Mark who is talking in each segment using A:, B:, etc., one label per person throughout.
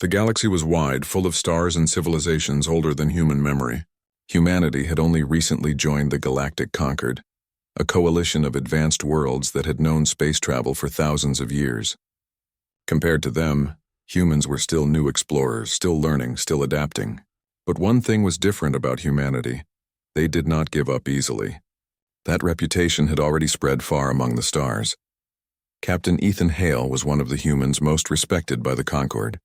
A: The galaxy was wide, full of stars and civilizations older than human memory. Humanity had only recently joined the Galactic Concord, a coalition of advanced worlds that had known space travel for thousands of years. Compared to them, humans were still new explorers, still learning, still adapting. But one thing was different about humanity. They did not give up easily. That reputation had already spread far among the stars. Captain Ethan Hale was one of the humans most respected by the Concord.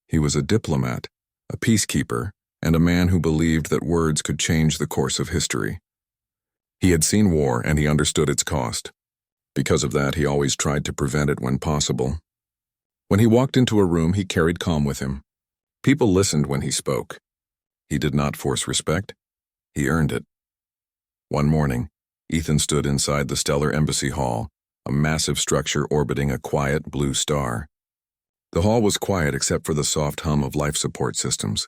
A: He was a diplomat, a peacekeeper, and a man who believed that words could change the course of history. He had seen war and he understood its cost. Because of that, he always tried to prevent it when possible. When he walked into a room, he carried calm with him. People listened when he spoke. He did not force respect. He earned it. One morning, Ethan stood inside the Stellar Embassy Hall, a massive structure orbiting a quiet blue star. The hall was quiet except for the soft hum of life support systems.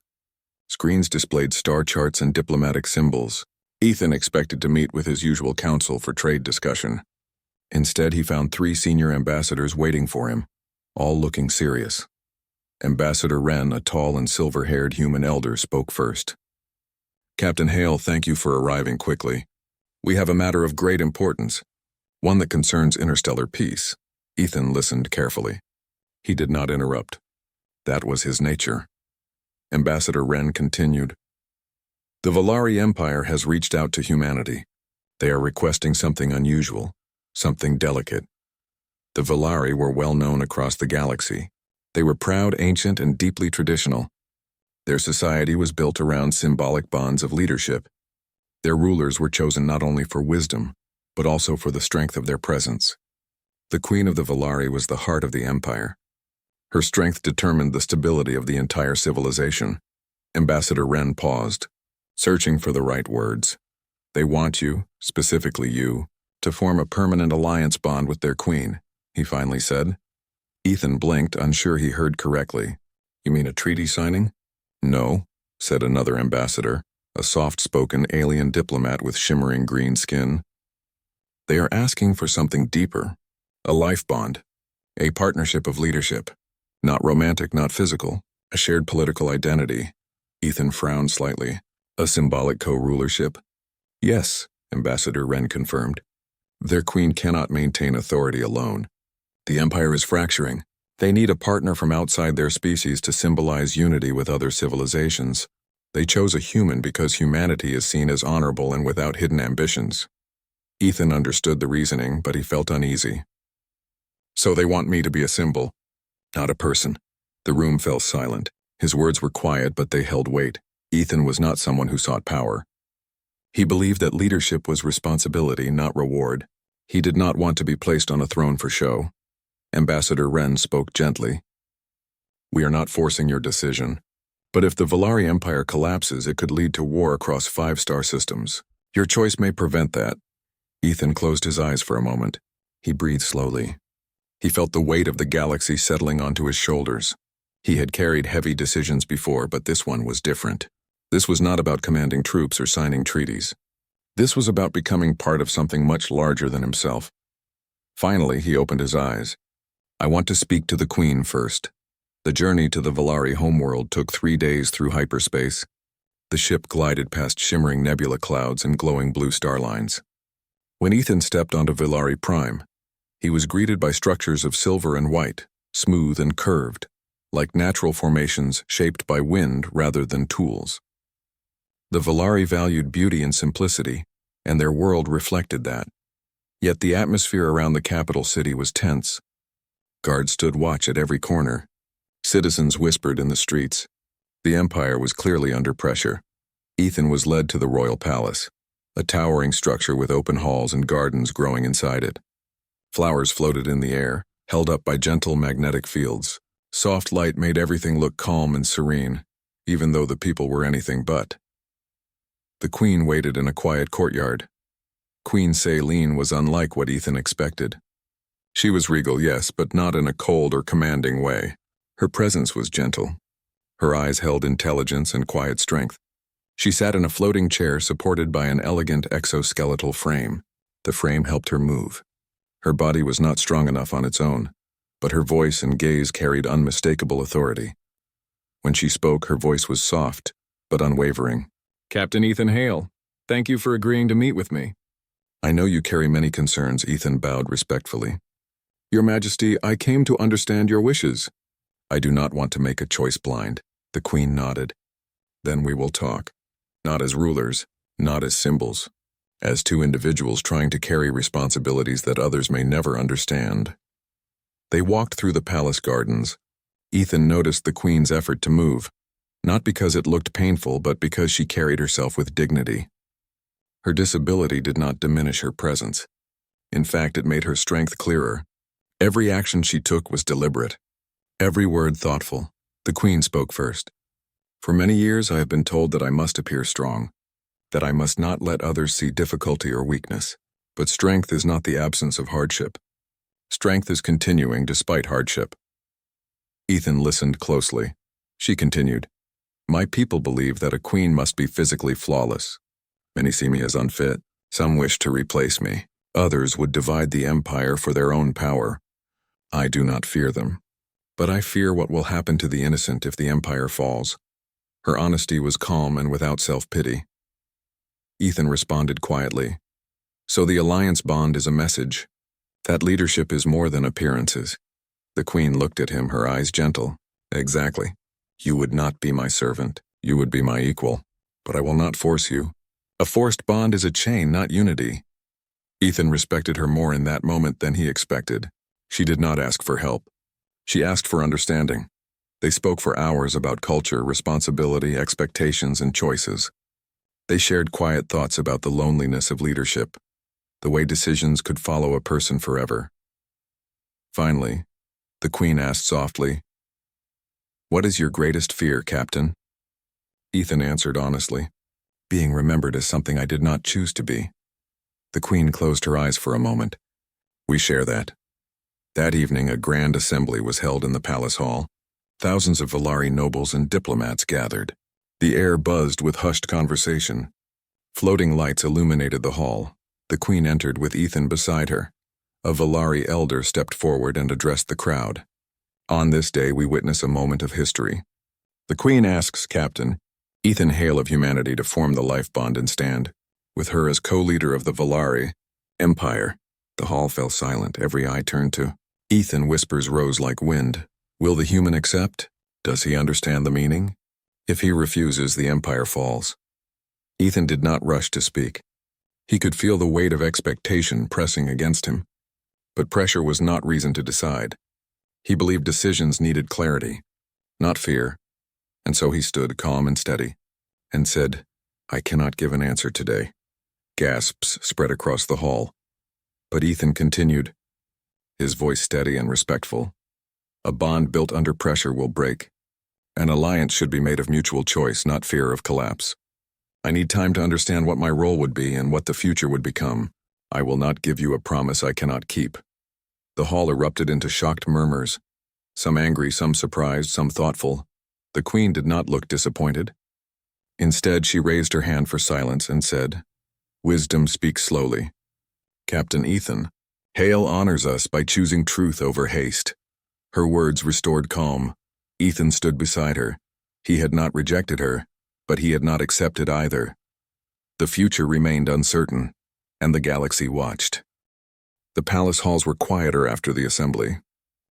A: Screens displayed star charts and diplomatic symbols. Ethan expected to meet with his usual counsel for trade discussion. Instead, he found 3 senior ambassadors waiting for him, all looking serious. Ambassador Wren, a tall and silver-haired human elder, spoke first. "Captain Hale, thank you for arriving quickly. We have a matter of great importance, one that concerns interstellar peace." Ethan listened carefully. He did not interrupt. That was his nature. Ambassador Wren continued. "The Volari Empire has reached out to humanity. They are requesting something unusual, something delicate. The Volari were well known across the galaxy. They were proud, ancient, and deeply traditional. Their society was built around symbolic bonds of leadership. Their rulers were chosen not only for wisdom, but also for the strength of their presence. The Queen of the Volari was the heart of the empire. Her strength determined the stability of the entire civilization." Ambassador Wren paused, searching for the right words. "They want you, specifically you, to form a permanent alliance bond with their queen," he finally said. Ethan blinked, unsure he heard correctly. "You mean a treaty signing?" "No," said another ambassador, a soft-spoken alien diplomat with shimmering green skin. "They are asking for something deeper, a life bond, a partnership of leadership. Not romantic, not physical, a shared political identity." Ethan frowned slightly. "A symbolic co-rulership?" "Yes," Ambassador Wren confirmed. "Their queen cannot maintain authority alone. The empire is fracturing. They need a partner from outside their species to symbolize unity with other civilizations. They chose a human because humanity is seen as honorable and without hidden ambitions." Ethan understood the reasoning, but he felt uneasy. "So they want me to be a symbol, not a person." The room fell silent. His words were quiet, but they held weight. Ethan was not someone who sought power. He believed that leadership was responsibility, not reward. He did not want to be placed on a throne for show. Ambassador Wren spoke gently. "We are not forcing your decision. But if the Volari Empire collapses, it could lead to war across 5 star systems. Your choice may prevent that." Ethan closed his eyes for a moment. He breathed slowly. He felt the weight of the galaxy settling onto his shoulders. He had carried heavy decisions before, but this one was different. This was not about commanding troops or signing treaties. This was about becoming part of something much larger than himself. Finally, he opened his eyes. "I want to speak to the Queen first." The journey to the Volari homeworld took 3 days through hyperspace. The ship glided past shimmering nebula clouds and glowing blue star lines. When Ethan stepped onto Volari Prime, he was greeted by structures of silver and white, smooth and curved, like natural formations shaped by wind rather than tools. The Volari valued beauty and simplicity, and their world reflected that. Yet the atmosphere around the capital city was tense. Guards stood watch at every corner. Citizens whispered in the streets. The empire was clearly under pressure. Ethan was led to the royal palace, a towering structure with open halls and gardens growing inside it. Flowers floated in the air, held up by gentle magnetic fields. Soft light made everything look calm and serene, even though the people were anything but. The Queen waited in a quiet courtyard. Queen Saline was unlike what Ethan expected. She was regal, yes, but not in a cold or commanding way. Her presence was gentle. Her eyes held intelligence and quiet strength. She sat in a floating chair supported by an elegant exoskeletal frame. The frame helped her move. Her body was not strong enough on its own, but her voice and gaze carried unmistakable authority. When she spoke, her voice was soft, but unwavering. "Captain Ethan Hale, thank you for agreeing to meet with me." "I know you carry many concerns," Ethan bowed respectfully. "Your Majesty, I came to understand your wishes." "I do not want to make a choice blind." The Queen nodded. "Then we will talk. Not as rulers, not as symbols. As two individuals trying to carry responsibilities that others may never understand." They walked through the palace gardens. Ethan noticed the Queen's effort to move, not because it looked painful, but because she carried herself with dignity. Her disability did not diminish her presence. In fact, it made her strength clearer. Every action she took was deliberate, every word thoughtful. The Queen spoke first. "For many years I have been told that I must appear strong, that I must not let others see difficulty or weakness. But strength is not the absence of hardship. Strength is continuing despite hardship." Ethan listened closely. She continued, "My people believe that a queen must be physically flawless. Many see me as unfit. Some wish to replace me. Others would divide the empire for their own power. I do not fear them. But I fear what will happen to the innocent if the empire falls." Her honesty was calm and without self-pity. Ethan responded quietly, "So the alliance bond is a message. That leadership is more than appearances." The Queen looked at him, her eyes gentle. "Exactly. You would not be my servant. You would be my equal. But I will not force you. A forced bond is a chain, not unity." Ethan respected her more in that moment than he expected. She did not ask for help. She asked for understanding. They spoke for hours about culture, responsibility, expectations, and choices. They shared quiet thoughts about the loneliness of leadership, the way decisions could follow a person forever. Finally, the Queen asked softly, "What is your greatest fear, Captain?" Ethan answered honestly, "Being remembered as something I did not choose to be." The Queen closed her eyes for a moment. "We share that." That evening, a grand assembly was held in the palace hall. Thousands of Valari nobles and diplomats gathered. The air buzzed with hushed conversation. Floating lights illuminated the hall. The Queen entered with Ethan beside her. A Valari elder stepped forward and addressed the crowd. "On this day, we witness a moment of history. The Queen asks Captain Ethan Hale of humanity to form the life bond and stand, with her as co-leader of the Valari Empire." The hall fell silent, every eye turned to Ethan. Whispers rose like wind. Will the human accept? Does he understand the meaning? If he refuses, the empire falls. Ethan did not rush to speak. He could feel the weight of expectation pressing against him. But pressure was not reason to decide. He believed decisions needed clarity, not fear. And so he stood calm and steady, and said, "I cannot give an answer today." Gasps spread across the hall. But Ethan continued, his voice steady and respectful. "A bond built under pressure will break. An alliance should be made of mutual choice, not fear of collapse. I need time to understand what my role would be and what the future would become. I will not give you a promise I cannot keep." The hall erupted into shocked murmurs, some angry, some surprised, some thoughtful. The Queen did not look disappointed. Instead, she raised her hand for silence and said, "Wisdom speaks slowly. Captain Ethan, Hale honors us by choosing truth over haste." Her words restored calm. Ethan stood beside her. He had not rejected her, but he had not accepted either. The future remained uncertain, and the galaxy watched. The palace halls were quieter after the assembly.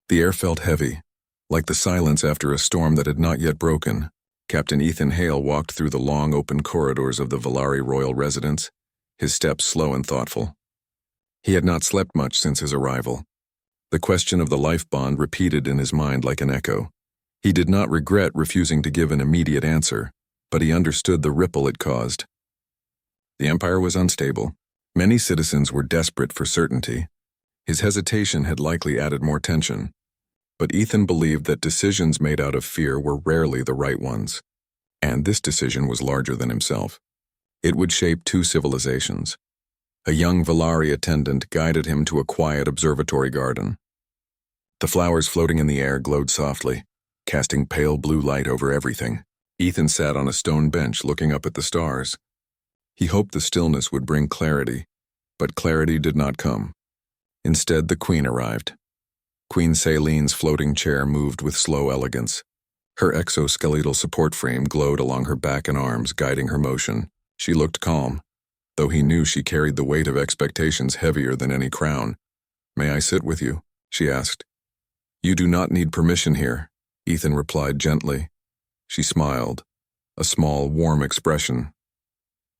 A: The air felt heavy, like the silence after a storm that had not yet broken. Captain Ethan Hale walked through the long open corridors of the Valari royal residence, his steps slow and thoughtful. He had not slept much since his arrival. The question of the life bond repeated in his mind like an echo. He did not regret refusing to give an immediate answer, but he understood the ripple it caused. The empire was unstable. Many citizens were desperate for certainty. His hesitation had likely added more tension. But Ethan believed that decisions made out of fear were rarely the right ones. And this decision was larger than himself. It would shape two civilizations. A young Valari attendant guided him to a quiet observatory garden. The flowers floating in the air glowed softly, casting pale blue light over everything. Ethan sat on a stone bench looking up at the stars. He hoped the stillness would bring clarity, but clarity did not come. Instead, the Queen arrived. Queen Celine's floating chair moved with slow elegance. Her exoskeletal support frame glowed along her back and arms, guiding her motion. She looked calm, though he knew she carried the weight of expectations heavier than any crown. "May I sit with you?" she asked. "You do not need permission here," Ethan replied gently. She smiled, a small, warm expression.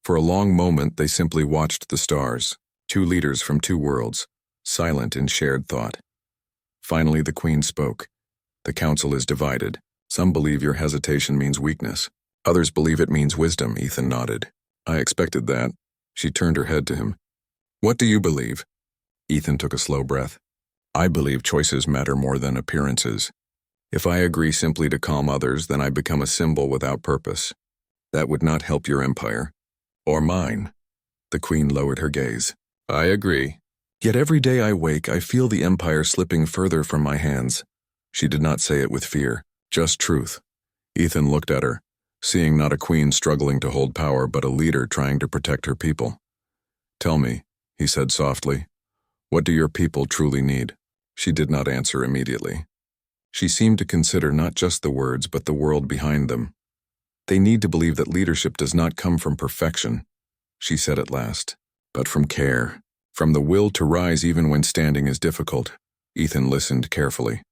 A: For a long moment, they simply watched the stars, two leaders from two worlds, silent in shared thought. Finally, the Queen spoke. "The council is divided. Some believe your hesitation means weakness. Others believe it means wisdom," Ethan nodded. "I expected that." She turned her head to him. "What do you believe?" Ethan took a slow breath. "I believe choices matter more than appearances. If I agree simply to calm others, then I become a symbol without purpose. That would not help your empire. Or mine." The Queen lowered her gaze. "I agree. Yet every day I wake, I feel the empire slipping further from my hands." She did not say it with fear, just truth. Ethan looked at her, seeing not a queen struggling to hold power, but a leader trying to protect her people. "Tell me," he said softly, "what do your people truly need?" She did not answer immediately. She seemed to consider not just the words, but the world behind them. "They need to believe that leadership does not come from perfection," she said at last, "but from care, from the will to rise even when standing is difficult." Ethan listened carefully.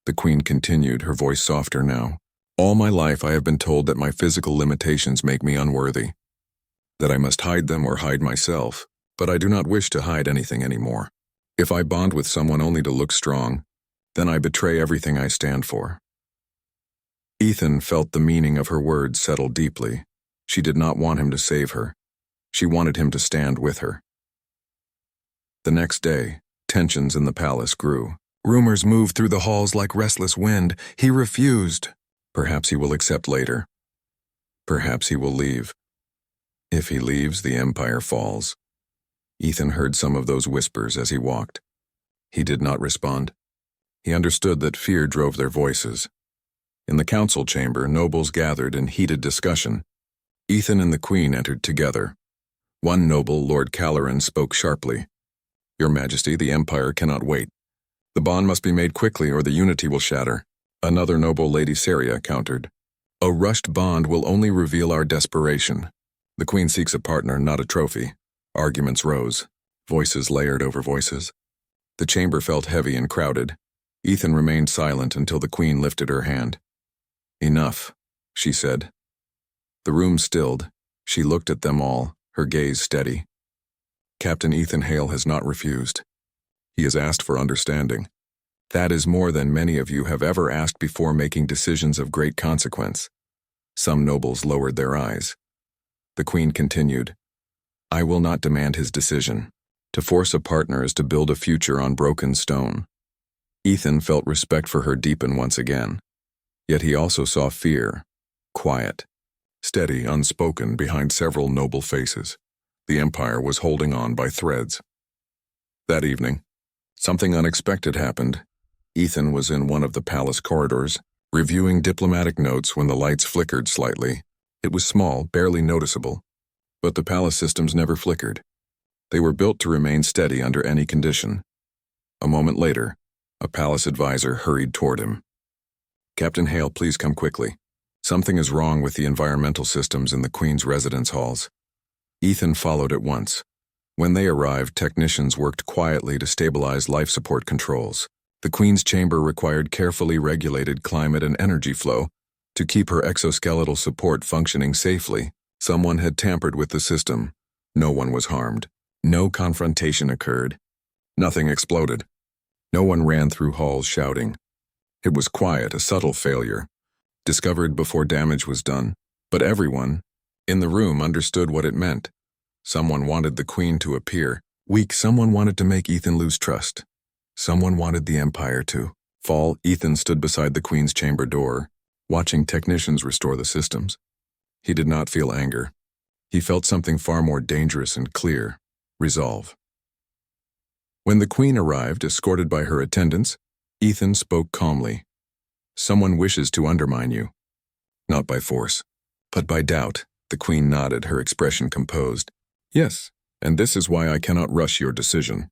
A: The Queen continued, her voice softer now. "All my life I have been told that my physical limitations make me unworthy, that I must hide them or hide myself, but I do not wish to hide anything anymore. If I bond with someone only to look strong, then I betray everything I stand for." Ethan felt the meaning of her words settle deeply. She did not want him to save her. She wanted him to stand with her. The next day, tensions in the palace grew. Rumors moved through the halls like restless wind. He refused. Perhaps he will accept later. Perhaps he will leave. If he leaves, the empire falls. Ethan heard some of those whispers as he walked. He did not respond. He understood that fear drove their voices. In the council chamber, nobles gathered in heated discussion. Ethan and the Queen entered together. One noble, Lord Caloran, spoke sharply. "Your Majesty, the Empire cannot wait. The bond must be made quickly or the unity will shatter." Another noble, Lady Saria, countered. "A rushed bond will only reveal our desperation. The Queen seeks a partner, not a trophy." Arguments rose. Voices layered over voices. The chamber felt heavy and crowded. Ethan remained silent until the Queen lifted her hand. "Enough," she said. The room stilled. She looked at them all, her gaze steady. "Captain Ethan Hale has not refused. He has asked for understanding. That is more than many of you have ever asked before making decisions of great consequence." Some nobles lowered their eyes. The Queen continued, "I will not demand his decision. To force a partner is to build a future on broken stone." Ethan felt respect for her deepen once again. Yet he also saw fear, quiet, steady, unspoken behind several noble faces. The Empire was holding on by threads. That evening, something unexpected happened. Ethan was in one of the palace corridors, reviewing diplomatic notes when the lights flickered slightly. It was small, barely noticeable, but the palace systems never flickered. They were built to remain steady under any condition. A moment later, a palace advisor hurried toward him. "Captain Hale, please come quickly. Something is wrong with the environmental systems in the Queen's residence halls." Ethan followed at once. When they arrived, technicians worked quietly to stabilize life support controls. The Queen's chamber required carefully regulated climate and energy flow to keep her exoskeletal support functioning safely. Someone had tampered with the system. No one was harmed. No confrontation occurred. Nothing exploded. No one ran through halls shouting. It was quiet, a subtle failure, discovered before damage was done. But everyone in the room understood what it meant. Someone wanted the Queen to appear weak. Someone wanted to make Ethan lose trust. Someone wanted the Empire to fall. Ethan stood beside the Queen's chamber door, watching technicians restore the systems. He did not feel anger. He felt something far more dangerous and clear: resolve. When the Queen arrived, escorted by her attendants, Ethan spoke calmly. "Someone wishes to undermine you. Not by force, but by doubt." The Queen nodded, her expression composed. "Yes, and this is why I cannot rush your decision.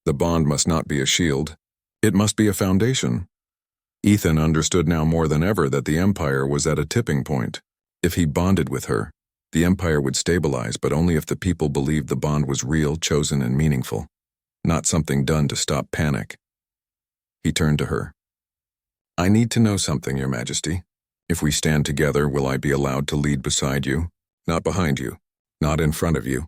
A: The bond must not be a shield. It must be a foundation. Ethan understood now more than ever that the Empire was at a tipping point. If he bonded with her, the Empire would stabilize, but only if the people believed the bond was real, chosen, and meaningful, not something done to stop panic. He turned to her. "I need to know something, Your Majesty. If we stand together, will I be allowed to lead beside you? Not behind you, not in front of you,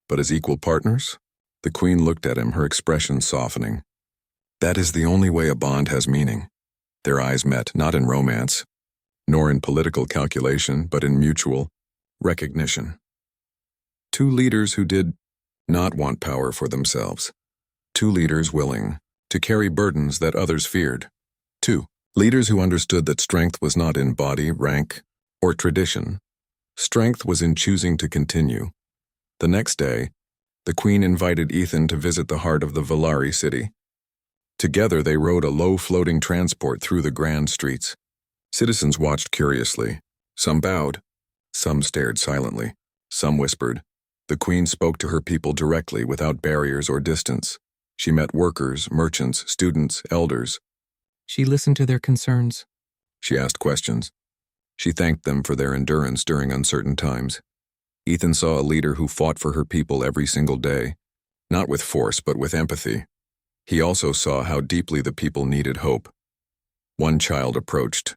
A: but as equal partners?" The Queen looked at him, her expression softening. "That is the only way a bond has meaning." Their eyes met, not in romance, nor in political calculation, but in mutual recognition. Two leaders who did not want power for themselves. Two leaders willing to carry burdens that others feared. Two leaders who understood that strength was not in body, rank, or tradition. Strength was in choosing to continue. The next day, the Queen invited Ethan to visit the heart of the Valari city. Together they rode a low-floating transport through the grand streets. Citizens watched curiously. Some bowed. Some stared silently. Some whispered. The Queen spoke to her people directly, without barriers or distance. She met workers, merchants, students, elders.
B: She listened to their concerns.
A: She asked questions. She thanked them for their endurance during uncertain times. Ethan saw a leader who fought for her people every single day, not with force but with empathy. He also saw how deeply the people needed hope. One child approached,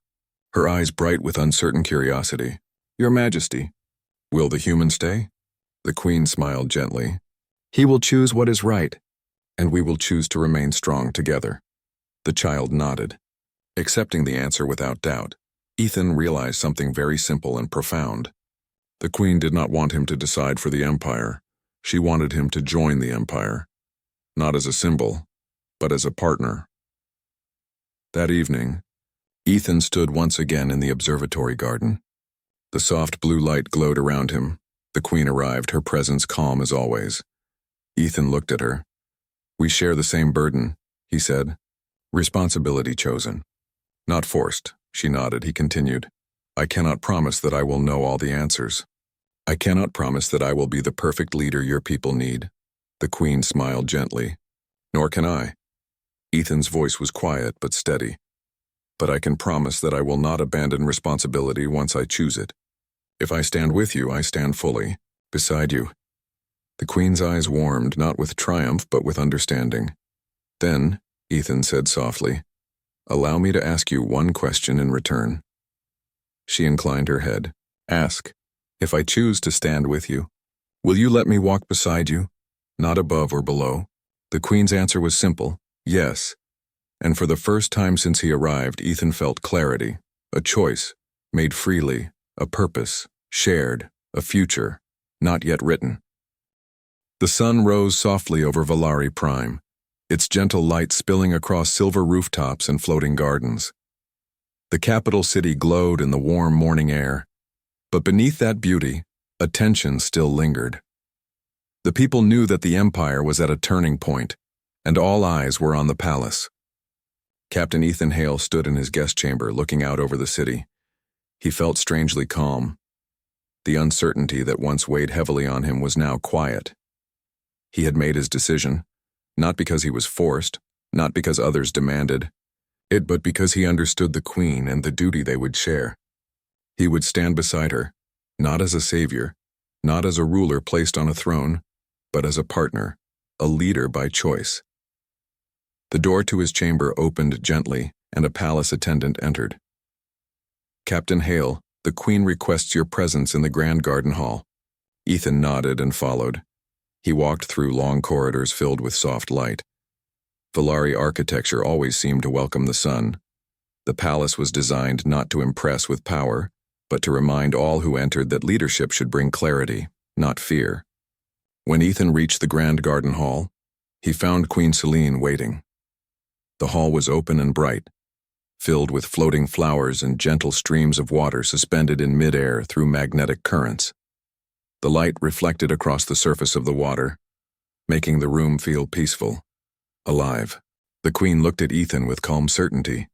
A: her eyes bright with uncertain curiosity. "Your Majesty, will the human stay?" The Queen smiled gently. "He will choose what is right, and we will choose to remain strong together." The child nodded, accepting the answer without doubt. Ethan realized something very simple and profound. The Queen did not want him to decide for the Empire. She wanted him to join the Empire, not as a symbol, but as a partner. That evening, Ethan stood once again in the observatory garden. The soft blue light glowed around him. The Queen arrived, her presence calm as always. Ethan looked at her. "We share the same burden," he said. "Responsibility chosen, not forced." She nodded. He continued. "I cannot promise that I will know all the answers. I cannot promise that I will be the perfect leader your people need." The Queen smiled gently. "Nor can I." Ethan's voice was quiet but steady. "But I can promise that I will not abandon responsibility once I choose it. If I stand with you, I stand fully, beside you." The Queen's eyes warmed, not with triumph but with understanding. "Then," Ethan said softly, "allow me to ask you one question in return." She inclined her head. "Ask. If I choose to stand with you, will you let me walk beside you, not above or below?" The Queen's answer was simple. Yes. And for the first time since he arrived, Ethan felt clarity, a choice, made freely, a purpose, shared, a future, not yet written. The sun rose softly over Valari Prime, its gentle light spilling across silver rooftops and floating gardens. The capital city glowed in the warm morning air, but beneath that beauty, a tension still lingered. The people knew that the Empire was at a turning point, and all eyes were on the palace. Captain Ethan Hale stood in his guest chamber, looking out over the city. He felt strangely calm. The uncertainty that once weighed heavily on him was now quiet. He had made his decision, not because he was forced, not because others demanded it, but because he understood the Queen and the duty they would share. He would stand beside her, not as a savior, not as a ruler placed on a throne, but as a partner, a leader by choice. The door to his chamber opened gently, and a palace attendant entered. "Captain Hale, the Queen requests your presence in the Grand Garden Hall." Ethan nodded and followed. He walked through long corridors filled with soft light. Valari architecture always seemed to welcome the sun. The palace was designed not to impress with power, but to remind all who entered that leadership should bring clarity, not fear. When Ethan reached the Grand Garden Hall, he found Queen Selene waiting. The hall was open and bright, filled with floating flowers and gentle streams of water suspended in midair through magnetic currents. The light reflected across the surface of the water, making the room feel peaceful, alive. The Queen looked at Ethan with calm certainty.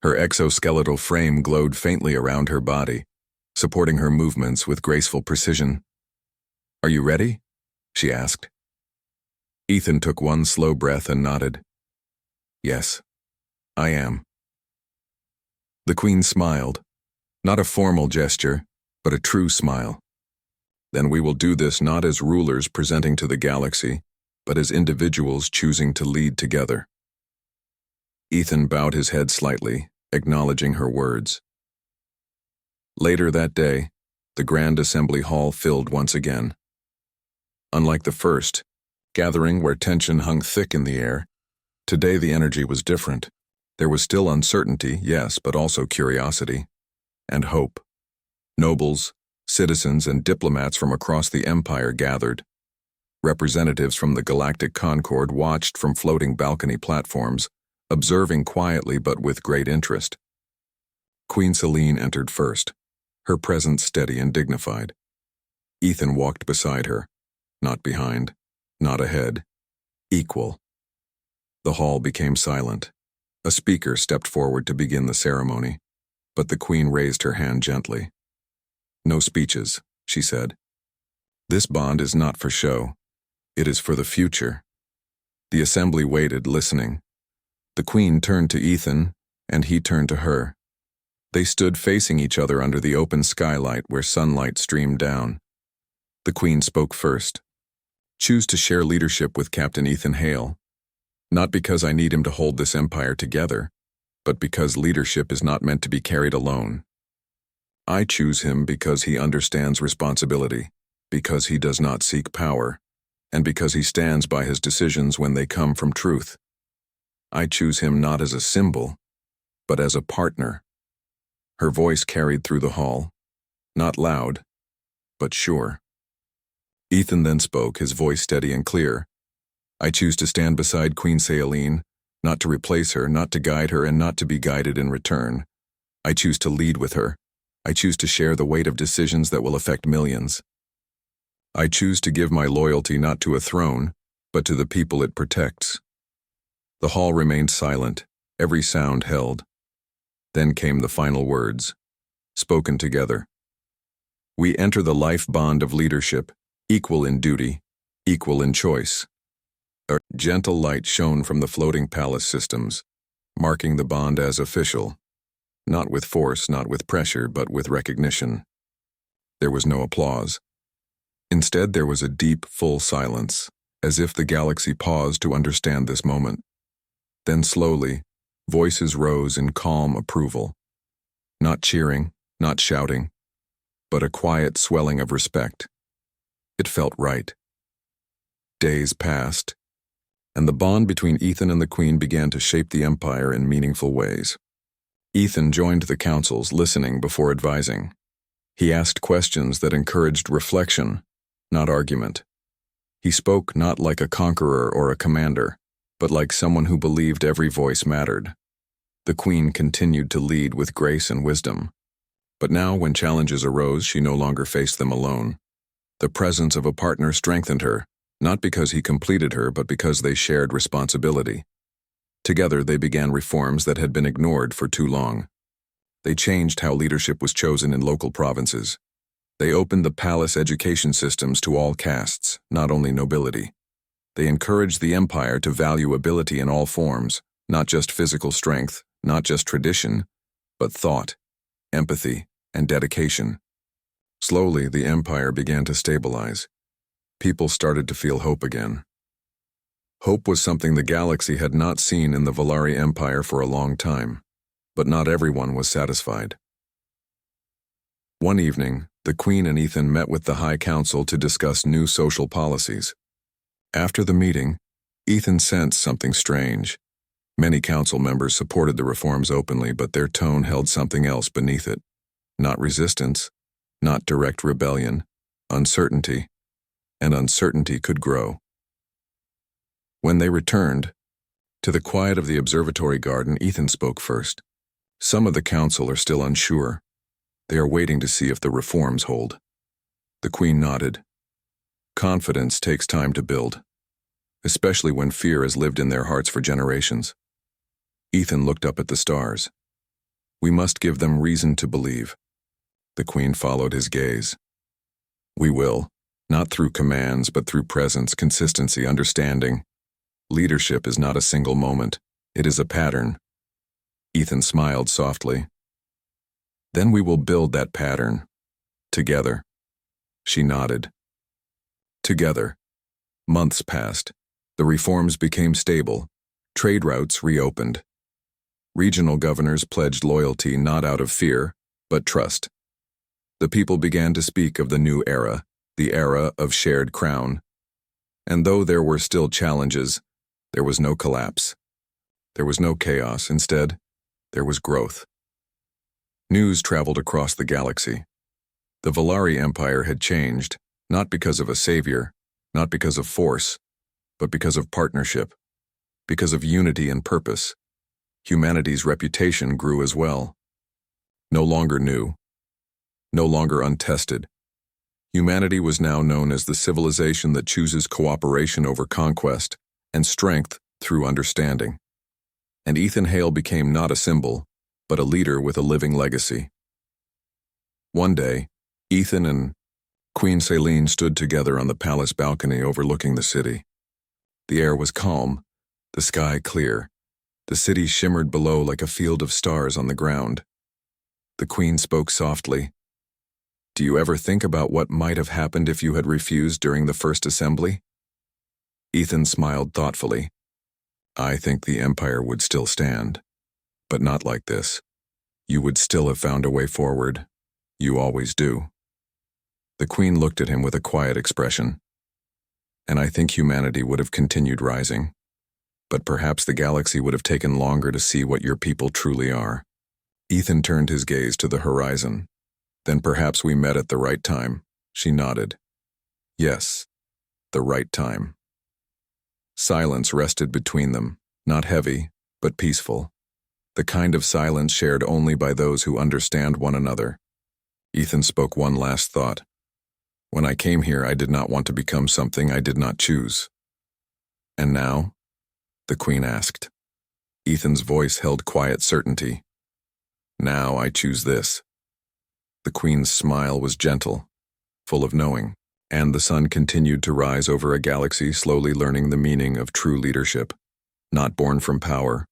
A: Her exoskeletal frame glowed faintly around her body, supporting her movements with graceful precision. "Are you ready?" she asked. Ethan took one slow breath and nodded. "Yes, I am." The Queen smiled. Not a formal gesture, but a true smile. Then we will do this not as rulers presenting to the galaxy, but as individuals choosing to lead together. Ethan bowed his head slightly, acknowledging her words. Later that day, the Grand Assembly Hall filled once again. Unlike the first gathering where tension hung thick in the air, today the energy was different. There was still uncertainty, yes, but also curiosity and hope. Nobles, citizens, and diplomats from across the Empire gathered. Representatives from the Galactic Concord watched from floating balcony platforms, observing quietly but with great interest. Queen Selene entered first, her presence steady and dignified. Ethan walked beside her, not behind, not ahead, equal. The hall became silent. A speaker stepped forward to begin the ceremony, but the Queen raised her hand gently. "No speeches," she said. "This bond is not for show. It is for the future." The assembly waited, listening. The Queen turned to Ethan, and he turned to her. They stood facing each other under the open skylight where sunlight streamed down. The Queen spoke first. "Choose to share leadership with Captain Ethan Hale. Not because I need him to hold this empire together, but because leadership is not meant to be carried alone. I choose him because he understands responsibility, because he does not seek power, and because he stands by his decisions when they come from truth. I choose him not as a symbol, but as a partner." Her voice carried through the hall, not loud, but sure. Ethan then spoke, his voice steady and clear. "I choose to stand beside Queen Selene, not to replace her, not to guide her, and not to be guided in return. I choose to lead with her. I choose to share the weight of decisions that will affect millions. I choose to give my loyalty not to a throne, but to the people it protects." The hall remained silent, every sound held. Then came the final words, spoken together. "We enter the life bond of leadership, equal in duty, equal in choice." A gentle light shone from the floating palace systems, marking the bond as official. Not with force, not with pressure, but with recognition. There was no applause. Instead, there was a deep, full silence, as if the galaxy paused to understand this moment. Then slowly, voices rose in calm approval. Not cheering, not shouting, but a quiet swelling of respect. It felt right. Days passed, and the bond between Ethan and the Queen began to shape the Empire in meaningful ways. Ethan joined the councils, listening before advising. He asked questions that encouraged reflection, not argument. He spoke not like a conqueror or a commander, but like someone who believed every voice mattered. The Queen continued to lead with grace and wisdom. But now, when challenges arose, she no longer faced them alone. The presence of a partner strengthened her, not because he completed her, but because they shared responsibility. Together, they began reforms that had been ignored for too long. They changed how leadership was chosen in local provinces. They opened the palace education systems to all castes, not only nobility. They encouraged the empire to value ability in all forms, not just physical strength, not just tradition, but thought, empathy, and dedication. Slowly, the empire began to stabilize. People started to feel hope again. Hope was something the galaxy had not seen in the Valari Empire for a long time, but not everyone was satisfied. One evening, the Queen and Ethan met with the High Council to discuss new social policies. After the meeting, Ethan sensed something strange. Many council members supported the reforms openly, but their tone held something else beneath it. Not resistance, not direct rebellion, uncertainty, and uncertainty could grow. When they returned to the quiet of the observatory garden, Ethan spoke first. "Some of the council are still unsure. They are waiting to see if the reforms hold." The Queen nodded. "Confidence takes time to build, especially when fear has lived in their hearts for generations." Ethan looked up at the stars. "We must give them reason to believe." The Queen followed his gaze. "We will, not through commands, but through presence, consistency, understanding. Leadership is not a single moment. It is a pattern." Ethan smiled softly. Then we will build that pattern. Together. She nodded. Together. Months passed. The reforms became stable. Trade routes reopened. Regional governors pledged loyalty not out of fear, but trust. The people began to speak of the new era, the era of shared crown. And though there were still challenges, there was no collapse. There was no chaos. Instead, there was growth. News traveled across the galaxy. The Valari Empire had changed, not because of a savior, not because of force, but because of partnership, because of unity and purpose. Humanity's reputation grew as well. No longer new, no longer untested. Humanity was now known as the civilization that chooses cooperation over conquest and strength through understanding. And Ethan Hale became not a symbol, but a leader with a living legacy. One day, Ethan and Queen Celine stood together on the palace balcony overlooking the city. The air was calm, the sky clear. The city shimmered below like a field of stars on the ground. The Queen spoke softly. "Do you ever think about what might have happened if you had refused during the first assembly?" Ethan smiled thoughtfully. "I think the Empire would still stand, but not like this. You would still have found a way forward. You always do." The Queen looked at him with a quiet expression. "And I think humanity would have continued rising. But perhaps the galaxy would have taken longer to see what your people truly are." Ethan turned his gaze to the horizon. "Then perhaps we met at the right time." She nodded. "Yes, the right time." Silence rested between them, not heavy, but peaceful. The kind of silence shared only by those who understand one another. Ethan spoke one last thought. "When I came here, I did not want to become something I did not choose." "And now?" the Queen asked. Ethan's voice held quiet certainty. "Now I choose this." The Queen's smile was gentle, full of knowing, and the sun continued to rise over a galaxy slowly learning the meaning of true leadership. Not born from power,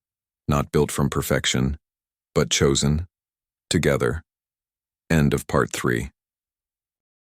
A: not built from perfection, but chosen, together. End of part 3.